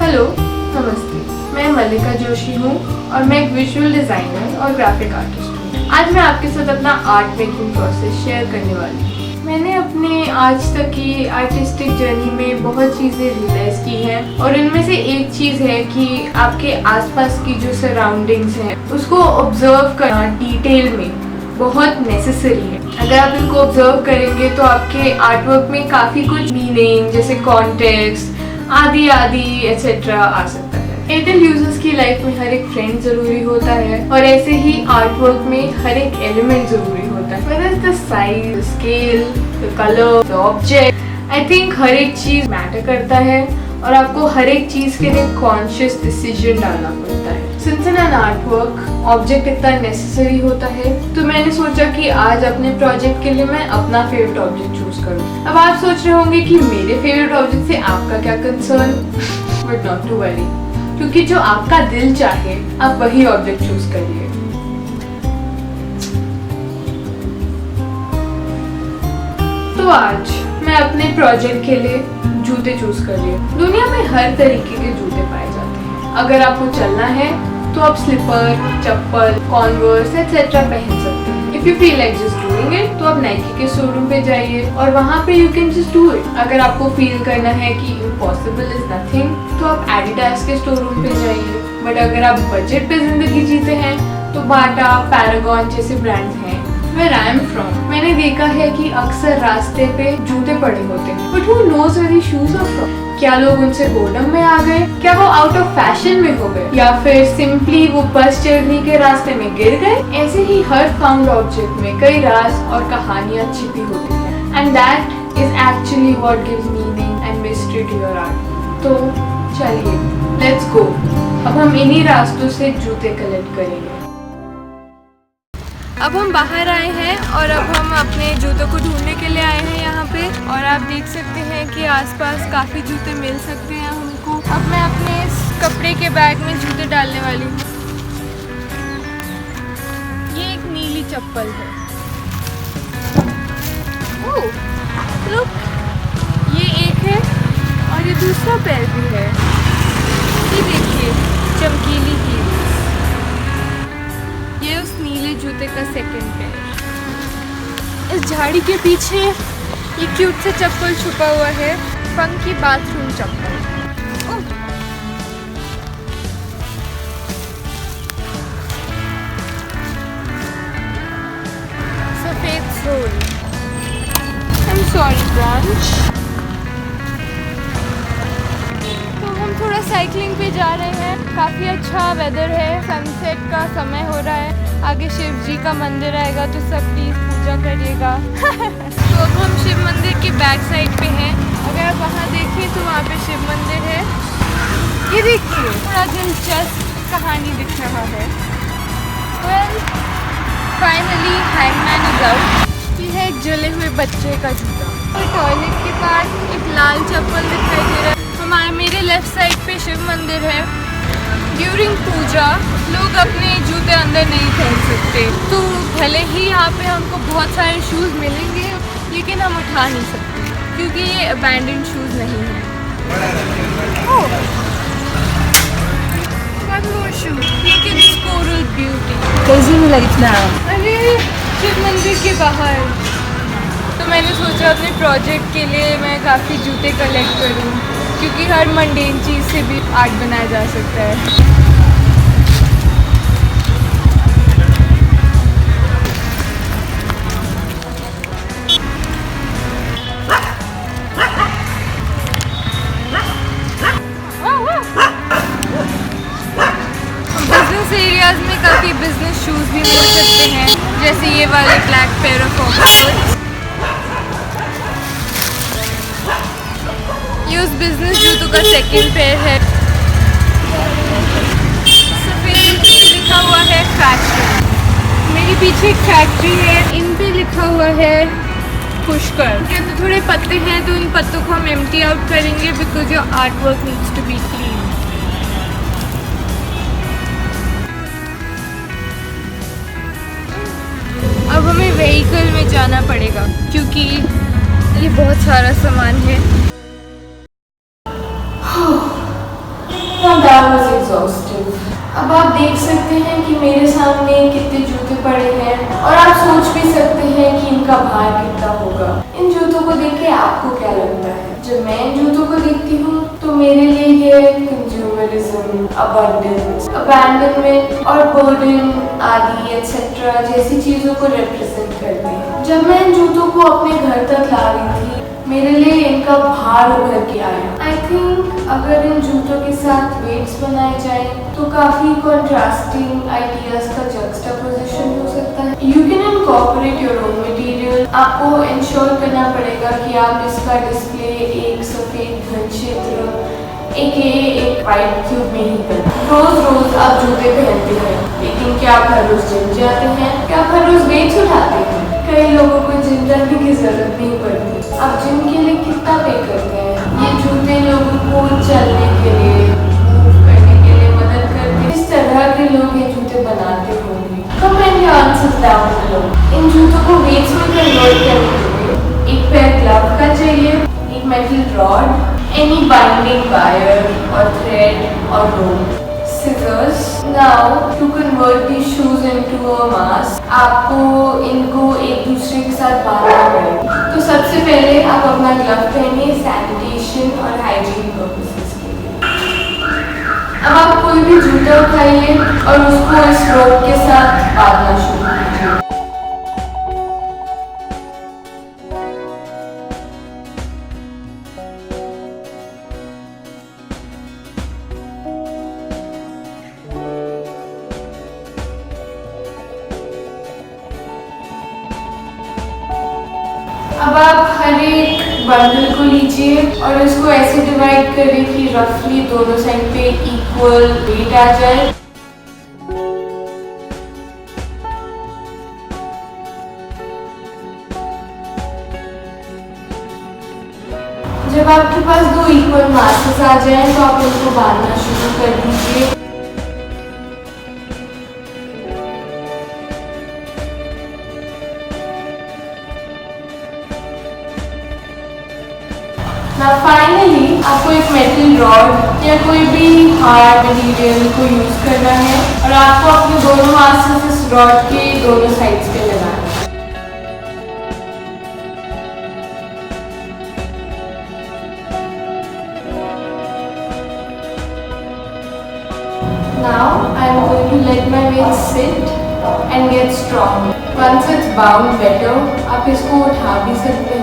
Hello, नमस्ते। मैं मल्लिका जोशी हूँ और मैं एक विजुअल डिज़ाइनर और ग्राफिक आर्टिस्ट हूँ। आज मैं आपके साथ अपना आर्ट मेकिंग प्रोसेस शेयर करने वाली हूँ। मैंने अपने आज तक की आर्टिस्टिक जर्नी में बहुत चीज़ें रियलाइज़ की हैं और इनमें से एक चीज़ है कि आपके आसपास की जो सराउंडिंग्स हैं उसको ऑब्जर्व करना डिटेल में बहुत नेसेसरी है। अगर आप इनको ऑब्जर्व करेंगे तो आपके आर्टवर्क में काफ़ी कुछ मीनिंग जैसे कॉन्टेक्स्ट आदि आदि एटसेट्रा आ सकता है। एयरटेल यूजर्स की लाइफ में हर एक फ्रेंड जरूरी होता है और ऐसे ही आर्टवर्क में हर एक एलिमेंट जरूरी होता है। Whether it's the size, the scale, the color, the object, I think हर एक चीज मैटर करता है और आपको हर एक चीज के लिए कॉन्शियस डिसीजन डालना पड़ता है। Since in an artwork object इतना नेसेसरी होता है तो मैंने सोचा कि आज अपने प्रोजेक्ट के लिए मैं अपना फेवरेट ऑब्जेक्ट चूज करूँ। अब आप सोच रहे होंगे कि मेरे फेवरेट ऑब्जेक्ट से आपका क्या concern, but not to worry, क्योंकि जो आपका दिल चाहे आप वही ऑब्जेक्ट चूज करिए। तो आज मैं अपने प्रोजेक्ट के लिए जूते चूज कर रही हूँ। दुनिया में हर तरीके के जूते पाए जाते हैं। अगर आपको चलना है तो आप स्लीपर, चप्पल, कॉन्वर्स एटसेट्रा पहन सकते हैं। If you feel like just doing it तो आप नाइकी के शोरूम पे जाइए और वहाँ पे you can just do it. अगर आपको फील करना है कि इम्पॉसिबल इज नथिंग तो आप एडिडास के शोरूम पे जाइए। बट अगर आप बजट पे जिंदगी जीते हैं तो बाटा, पैरागॉन जैसे ब्रांड्स हैं। Where I am from, मैंने देखा है कि अक्सर रास्ते पे जूते पड़े होते हैं, but who knows where these shoes are from? क्या लोग उनसे बोर्डम में आ गए? क्या वो आउट ऑफ फैशन में हो गए? या फिर सिंपली वो बस जर्नी के रास्ते में गिर गए? ऐसे ही हर फाउंड ऑब्जेक्ट में कई राज और कहानियाँ छिपी होती हैं, and that is actually what gives meaning and mystery to your art. तो चलिए, let's go. अब हम इन्हीं रास्तों से जूते कलेक्ट करेंगे। अब हम बाहर आए हैं और अब हम अपने जूतों को ढूंढने के लिए आए हैं यहाँ पे और आप देख सकते हैं कि आसपास काफ़ी जूते मिल सकते हैं हमको। अब मैं अपने इस कपड़े के बैग में जूते डालने वाली हूँ। ये एक नीली चप्पल है। ओह, लुक, ये एक है और ये दूसरा पैर भी है। ये देखिए, चमकीली हील। ये उस नीले जूते का सेकंड पैर। इस झाड़ी के पीछे ये क्यूट से चप्पल छुपा हुआ है, फंकी बाथरूम चप्पल। सफेद sole. I am sorry branch. थोड़ा साइकिलिंग पे जा रहे हैं। काफ़ी अच्छा वेदर है, सनसेट का समय हो रहा है। आगे शिव जी का मंदिर आएगा तो सब प्लीज़ पूजा करिएगा। तो अब हम शिव मंदिर के बैक साइड पे हैं। अगर आप वहाँ देखें तो वहाँ पे शिव मंदिर है। ये देखिए, बड़ा दिलचस्प कहानी दिख रहा है। Well, finally hangman is out. ये है एक जले हुए बच्चे का जूता। और टॉयलेट के पास एक लाल चप्पल दिखाई दे रहा है। मेरे लेफ्ट साइड पे शिव मंदिर है। ड्यूरिंग पूजा लोग अपने जूते अंदर नहीं पहन सकते, तो भले ही यहाँ पे हमको बहुत सारे शूज़ मिलेंगे लेकिन हम उठा नहीं सकते क्योंकि ये अबैंडन शूज़ नहीं है। अरे शिव मंदिर के बाहर। तो मैंने सोचा अपने प्रोजेक्ट के लिए मैं काफ़ी जूते कलेक्ट करूँ क्योंकि हर मंडेन चीज़ से भी आर्ट बनाया जा सकता है। बिजनेस एरियाज में काफ़ी बिजनेस शूज़ भी मिल सकते हैं, जैसे ये वाले ब्लैक पेयर ऑफ ऑक्सफोर्ड। ये उस बिजनेस जूतों का सेकंड पेयर है। सफेद लिखा हुआ है फैक्ट्री। मेरे पीछे एक फैक्ट्री है, इन पे लिखा हुआ है पुष्कर। के तो थोड़े पत्ते हैं तो इन पत्तों को हम एम्प्टी आउट करेंगे because your art work needs to be clean. अब हमें व्हीकल में जाना पड़ेगा क्योंकि ये बहुत सारा सामान है। Now that was exhaustive. अब आप देख सकते हैं कि मेरे सामने कितने जूते पड़े हैं और आप सोच भी सकते हैं कि इनका भार कितना होगा। इन जूतों को देख के आपको क्या लगता है? जब मैं इन जूतों को देखती हूँ तो मेरे लिए ये कंज्यूमरिज्म, अबंडेंस, अबैंडनमेंट और बर्डन आदि एटसेट्रा जैसी चीजों को रिप्रेजेंट करते हैं। जब मैं इन जूतों को अपने घर तक ला रही थी, मेरे लिए इनका भार उभर के आया। आई थिंक अगर इन जूतों के साथ वेट्स बनाए जाए तो काफी कॉन्ट्रास्टिंग आइडियाज का जक्सटापोजिशन हो सकता है। You can incorporate your own material. आपको इंश्योर करना पड़ेगा कि आप इसका डिस्प्ले एक सफेद घन क्षेत्र एक वाइट क्यूब में ही करें। रोज रोज आप जूते पहनते हैं, लेकिन क्या आप हर रोज जिम जाते हैं? क्या आप हर रोज वेट्स उठाते हैं? कई लोगों को जिम जाने की जरूरत नहीं पड़ती। आप जिम के लिए कितना पे करते हैं? ये जूते लोगों को चलने के लिए, मूव करने के लिए मदद करते हैं। इस तरह के लोग ये जूते बनाते होंगे। Comment your answers down below. इन जूतों को वेट्स में कन्वर्ट करने के लिए एक पेयर ग्लव का चाहिए, एक metal rod, any binding wire और थ्रेड और रोप, scissors. Now to convert these shoes into a mask, आपको इनको एक दूसरे के साथ बांधना पड़ेगा। तो सबसे पहले आप अपना ग्लव पहनिए सैनिटेशन और हाइजीन पर्पसेस के लिए। अब आप कोई भी जूता उठाइए और उसको इस रोप के साथ बांधना शुरू कीजिए। अब आप हर एक बंडल को लीजिए और इसको ऐसे डिवाइड करें कि रफली दोनों साइड पे इक्वल वेट आ जाए। जब आपके पास दो इक्वल मासेस आ जाएं तो आप इनको बांधना शुरू कर दीजिए। Now finally आपको एक मेटल रॉड या कोई भी हार्ड मटेरियल को यूज करना है और आपको अपने दोनों मासेस इस रॉड के दोनों साइड्स पे लगाना है। Now I am going to let my weight sit and get strong. Once it's bound better, आप इसको उठा भी सकते हैं।